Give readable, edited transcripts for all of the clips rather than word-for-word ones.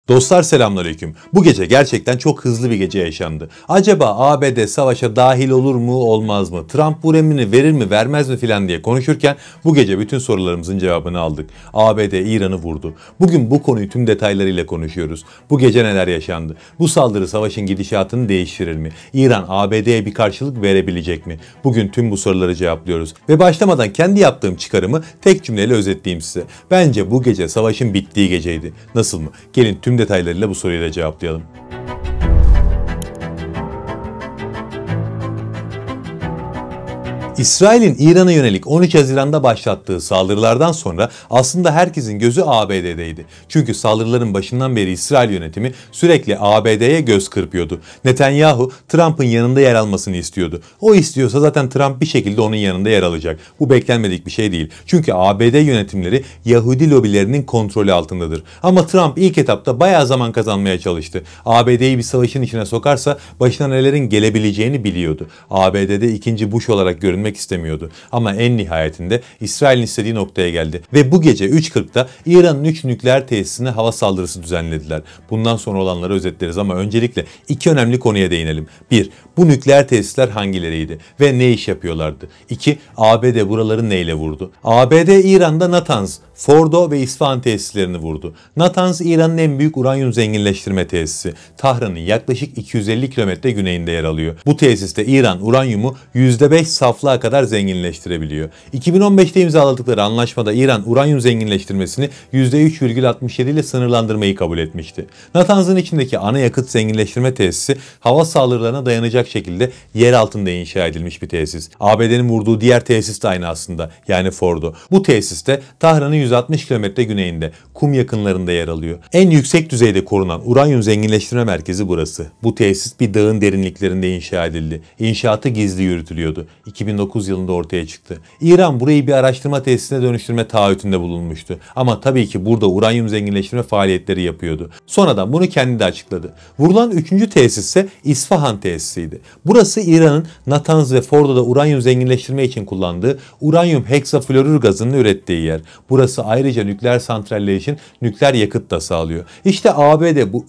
Dostlar selamünaleyküm. Bu gece gerçekten çok hızlı bir gece yaşandı. Acaba ABD savaşa dahil olur mu olmaz mı? Trump bu emrini verir mi vermez mi filan diye konuşurken bu gece bütün sorularımızın cevabını aldık. ABD İran'ı vurdu. Bugün bu konuyu tüm detaylarıyla konuşuyoruz. Bu gece neler yaşandı? Bu saldırı savaşın gidişatını değiştirir mi? İran ABD'ye bir karşılık verebilecek mi? Bugün tüm bu soruları cevaplıyoruz. Ve başlamadan kendi yaptığım çıkarımı tek cümleyle özetleyeyim size. Bence bu gece savaşın bittiği geceydi. Nasıl mı? Gelin tüm detaylarıyla bu soruyu da cevaplayalım. İsrail'in İran'a yönelik 13 Haziran'da başlattığı saldırılardan sonra aslında herkesin gözü ABD'deydi. Çünkü saldırıların başından beri İsrail yönetimi sürekli ABD'ye göz kırpıyordu. Netanyahu Trump'ın yanında yer almasını istiyordu. O istiyorsa zaten Trump bir şekilde onun yanında yer alacak. Bu beklenmedik bir şey değil. Çünkü ABD yönetimleri Yahudi lobilerinin kontrolü altındadır. Ama Trump ilk etapta bayağı zaman kazanmaya çalıştı. ABD'yi bir savaşın içine sokarsa başına nelerin gelebileceğini biliyordu. ABD'de ikinci Bush olarak görünmek istemiyordu. Ama en nihayetinde İsrail'in istediği noktaya geldi. Ve bu gece 3.40'da İran'ın 3 nükleer tesisine hava saldırısı düzenlediler. Bundan sonra olanları özetleriz ama öncelikle iki önemli konuya değinelim. 1. Bu nükleer tesisler hangileriydi ve ne iş yapıyorlardı? 2. ABD buraları neyle vurdu? ABD İran'da Natanz, Fordo ve İsfahan tesislerini vurdu. Natanz İran'ın en büyük uranyum zenginleştirme tesisi. Tahran'ın yaklaşık 250 kilometre güneyinde yer alıyor. Bu tesiste İran uranyumu %5 saflığa kadar zenginleştirebiliyor. 2015'te imzaladıkları anlaşmada İran uranyum zenginleştirmesini %3,67 ile sınırlandırmayı kabul etmişti. Natanz'ın içindeki ana yakıt zenginleştirme tesisi hava saldırılarına dayanacak şekilde yer altında inşa edilmiş bir tesis. ABD'nin vurduğu diğer tesis de aynı aslında, yani Fordo. Bu tesiste Tahran'ın 160 kilometre güneyinde, Kum yakınlarında yer alıyor. En yüksek düzeyde korunan uranyum zenginleştirme merkezi burası. Bu tesis bir dağın derinliklerinde inşa edildi. İnşaatı gizli yürütülüyordu. 2009 yılında ortaya çıktı. İran burayı bir araştırma tesisine dönüştürme taahhütünde bulunmuştu. Ama tabii ki burada uranyum zenginleştirme faaliyetleri yapıyordu. Sonradan bunu kendi de açıkladı. Vurulan 3. tesis ise İsfahan tesisiydi. Burası İran'ın Natanz ve Fordo'da uranyum zenginleştirme için kullandığı uranyum heksaflorür gazının ürettiği yer. Burası ayrıca nükleer santraller için nükleer yakıt da sağlıyor. İşte ABD bu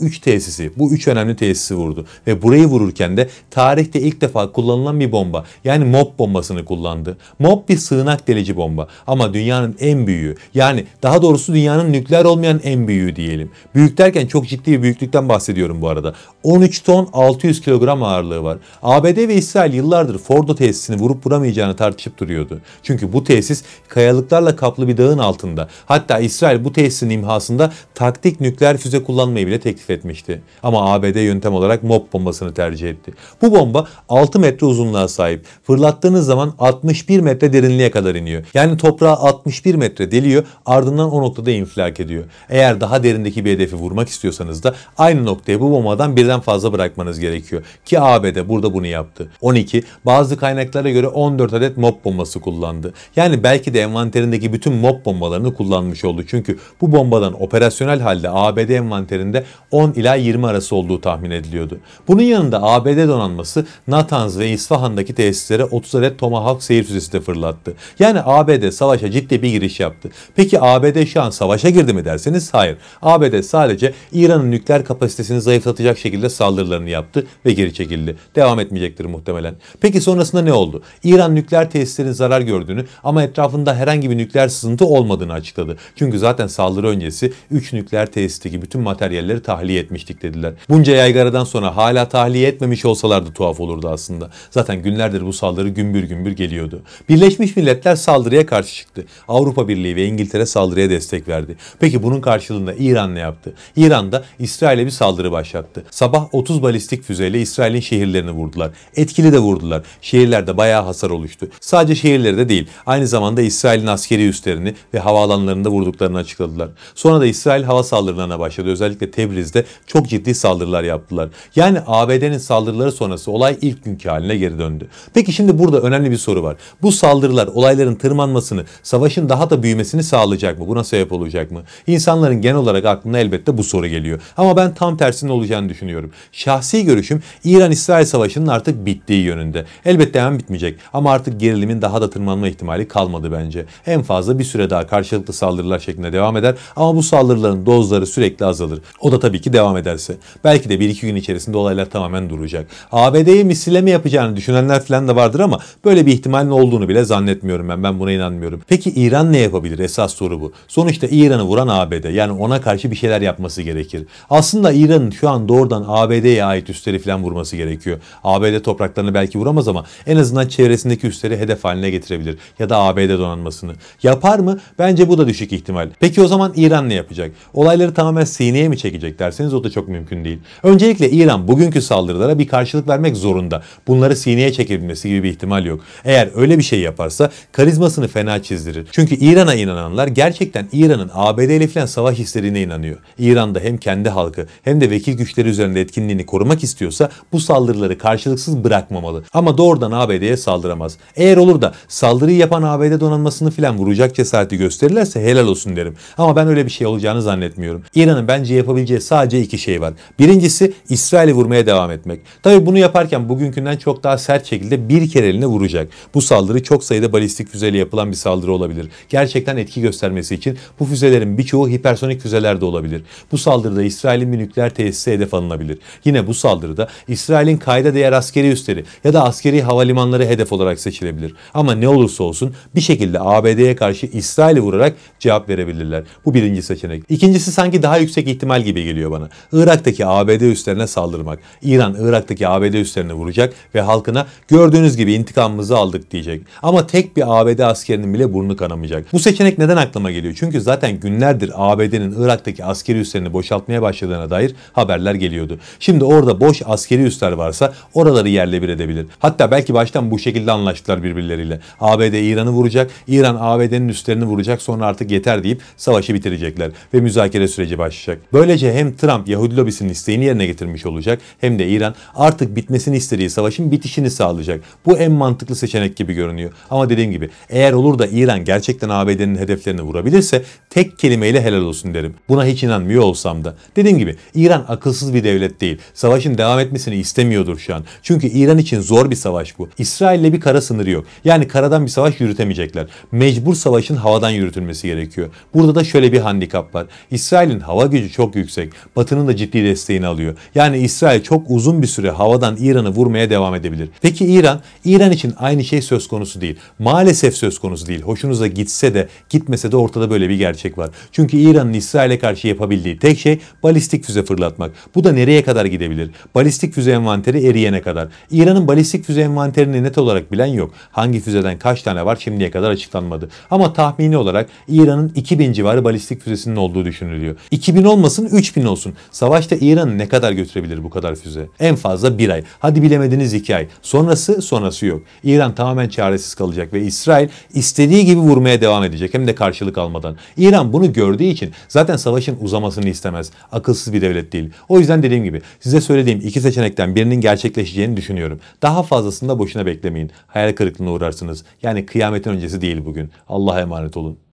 3 önemli tesisi vurdu. Ve burayı vururken de tarihte ilk defa kullanılan bir bomba, yani MOB bombasını kullandı. MOB bir sığınak delici bomba ama dünyanın en büyüğü, yani daha doğrusu dünyanın nükleer olmayan en büyüğü diyelim. Büyük derken çok ciddi bir büyüklükten bahsediyorum bu arada. 13 ton 600 kilogram ağırlığı var. ABD ve İsrail yıllardır Fordo tesisini vurup vuramayacağını tartışıp duruyordu. Çünkü bu tesis kayalıklarla kaplı bir dağın altında. Hatta İsrail bu tesisin imhasında taktik nükleer füze kullanmayı bile teklif etmişti. Ama ABD yöntem olarak MOB bombasını tercih etti. Bu bomba 6 metre uzunluğa sahip. Fırlattığınız zaman 61 metre derinliğe kadar iniyor. Yani toprağı 61 metre deliyor, ardından o noktada infilak ediyor. Eğer daha derindeki bir hedefi vurmak istiyorsanız da aynı noktaya bu bombadan birden fazla bırakmanız gerekiyor. Ki ABD burada bunu yaptı. 12, bazı kaynaklara göre 14 adet MOB bombası kullandı. Yani belki de envanterindeki bütün MOB bombalarını kullanmış oldu. Çünkü bu bombadan operasyonel halde ABD envanterinde 10 ila 20 arası olduğu tahmin ediliyordu. Bunun yanında ABD donanması Natanz ve İsfahan'daki tesislere 30 adet Tomahawk seyir füzesi de fırlattı. Yani ABD savaşa ciddi bir giriş yaptı. Peki ABD şu an savaşa girdi mi derseniz hayır. ABD sadece İran'ın nükleer kapasitesini zayıflatacak şekilde saldırılarını yaptı ve geri çekildi. Devam etmeyecektir muhtemelen. Peki sonrasında ne oldu? İran nükleer tesislerin zarar gördüğünü ama etrafında herhangi bir nükleer sızıntı olmadığını açıkladı. Çünkü zaten saldırı öncesi 3 nükleer tesisteki bütün materyalleri tahliye etmiştik dediler. Bunca yaygaradan sonra hala tahliye etmemiş olsalardı tuhaf olurdu aslında. Zaten günlerdir bu saldırı gümbür gümbür geliyordu. Birleşmiş Milletler saldırıya karşı çıktı. Avrupa Birliği ve İngiltere saldırıya destek verdi. Peki bunun karşılığında İran ne yaptı? İran da İsrail'e bir saldırı başlattı. Sabah 30 balistik füzeyle İsrail'in şehirlerini vurdular. Etkili de vurdular. Şehirlerde bayağı hasar oluştu. Sadece şehirleri de değil, aynı zamanda İsrail'in askeri üslerini ve havaalanlarında vurduklarını açıkladılar. Sonra da İsrail hava saldırılarına başladı. Özellikle Tebriz'de çok ciddi saldırılar yaptılar. Yani ABD'nin saldırıları sonrası olay ilk günkü haline geri döndü. Peki şimdi burada önemli önemli bir soru var. Bu saldırılar olayların tırmanmasını, savaşın daha da büyümesini sağlayacak mı? Buna sebep olacak mı? İnsanların genel olarak aklına elbette bu soru geliyor. Ama ben tam tersinin olacağını düşünüyorum. Şahsi görüşüm İran-İsrail savaşının artık bittiği yönünde. Elbette hemen bitmeyecek ama artık gerilimin daha da tırmanma ihtimali kalmadı bence. En fazla bir süre daha karşılıklı saldırılar şeklinde devam eder ama bu saldırıların dozları sürekli azalır. O da tabii ki devam ederse. Belki de 1-2 gün içerisinde olaylar tamamen duracak. ABD'ye misilleme yapacağını düşünenler falan da vardır ama böyle bir ihtimalin olduğunu bile zannetmiyorum ben. Ben buna inanmıyorum. Peki İran ne yapabilir? Esas soru bu. Sonuçta İran'ı vuran ABD. Yani ona karşı bir şeyler yapması gerekir. Aslında İran'ın şu an doğrudan ABD'ye ait üsleri falan vurması gerekiyor. ABD topraklarını belki vuramaz ama en azından çevresindeki üsleri hedef haline getirebilir. Ya da ABD donanmasını. Yapar mı? Bence bu da düşük ihtimal. Peki o zaman İran ne yapacak? Olayları tamamen sineye mi çekecek derseniz o da çok mümkün değil. Öncelikle İran bugünkü saldırılara bir karşılık vermek zorunda. Bunları sineye çekebilmesi gibi bir ihtimal yok. Eğer öyle bir şey yaparsa karizmasını fena çizdirir. Çünkü İran'a inananlar gerçekten İran'ın ABD ile falan savaş istediğine inanıyor. İran'da hem kendi halkı hem de vekil güçleri üzerinde etkinliğini korumak istiyorsa bu saldırıları karşılıksız bırakmamalı. Ama doğrudan ABD'ye saldıramaz. Eğer olur da saldırıyı yapan ABD donanmasını falan vuracak cesareti gösterirlerse helal olsun derim. Ama ben öyle bir şey olacağını zannetmiyorum. İran'ın bence yapabileceği sadece iki şey var. Birincisi İsrail'i vurmaya devam etmek. Tabii bunu yaparken bugünkünden çok daha sert şekilde bir kereliğine vuracak. Bu saldırı çok sayıda balistik füzeyle yapılan bir saldırı olabilir. Gerçekten etki göstermesi için bu füzelerin birçoğu hipersonik füzeler de olabilir. Bu saldırıda İsrail'in bir nükleer tesisi hedef alınabilir. Yine bu saldırıda İsrail'in kayda değer askeri üsleri ya da askeri havalimanları hedef olarak seçilebilir. Ama ne olursa olsun bir şekilde ABD'ye karşı İsrail'i vurarak cevap verebilirler. Bu birinci seçenek. İkincisi sanki daha yüksek ihtimal gibi geliyor bana. Irak'taki ABD üslerine saldırmak. İran Irak'taki ABD üslerini vuracak ve halkına gördüğünüz gibi intikamımızı aldık diyecek. Ama tek bir ABD askerinin bile burnu kanamayacak. Bu seçenek neden aklıma geliyor? Çünkü zaten günlerdir ABD'nin Irak'taki askeri üslerini boşaltmaya başladığına dair haberler geliyordu. Şimdi orada boş askeri üsler varsa oraları yerle bir edebilir. Hatta belki baştan bu şekilde anlaştılar birbirleriyle. ABD İran'ı vuracak, İran ABD'nin üslerini vuracak, sonra artık yeter deyip savaşı bitirecekler ve müzakere süreci başlayacak. Böylece hem Trump Yahudi lobisinin isteğini yerine getirmiş olacak hem de İran artık bitmesini istediği savaşın bitişini sağlayacak. Bu en mantıklı seçenek gibi görünüyor. Ama dediğim gibi eğer olur da İran gerçekten ABD'nin hedeflerini vurabilirse tek kelimeyle helal olsun derim. Buna hiç inanmıyor olsam da. Dediğim gibi İran akılsız bir devlet değil. Savaşın devam etmesini istemiyordur şu an. Çünkü İran için zor bir savaş bu. İsrail'le bir kara sınırı yok. Yani karadan bir savaş yürütemeyecekler. Mecbur savaşın havadan yürütülmesi gerekiyor. Burada da şöyle bir handikap var. İsrail'in hava gücü çok yüksek. Batı'nın da ciddi desteğini alıyor. Yani İsrail çok uzun bir süre havadan İran'ı vurmaya devam edebilir. Peki İran? İran için aynı şey söz konusu değil. Maalesef söz konusu değil. Hoşunuza gitse de gitmese de ortada böyle bir gerçek var. Çünkü İran'ın İsrail'e karşı yapabildiği tek şey balistik füze fırlatmak. Bu da nereye kadar gidebilir? Balistik füze envanteri eriyene kadar. İran'ın balistik füze envanterini net olarak bilen yok. Hangi füzeden kaç tane var şimdiye kadar açıklanmadı. Ama tahmini olarak İran'ın 2000 civarı balistik füzesinin olduğu düşünülüyor. 2000 olmasın 3000 olsun. Savaşta İran'ı ne kadar götürebilir bu kadar füze? En fazla 1 ay. Hadi bilemediniz 2 ay. Sonrası yok. İran tamamen çaresiz kalacak ve İsrail istediği gibi vurmaya devam edecek. Hem de karşılık almadan. İran bunu gördüğü için zaten savaşın uzamasını istemez. Akılsız bir devlet değil. O yüzden dediğim gibi size söylediğim iki seçenekten birinin gerçekleşeceğini düşünüyorum. Daha fazlasını da boşuna beklemeyin. Hayal kırıklığına uğrarsınız. Yani kıyametin öncesi değil bugün. Allah'a emanet olun.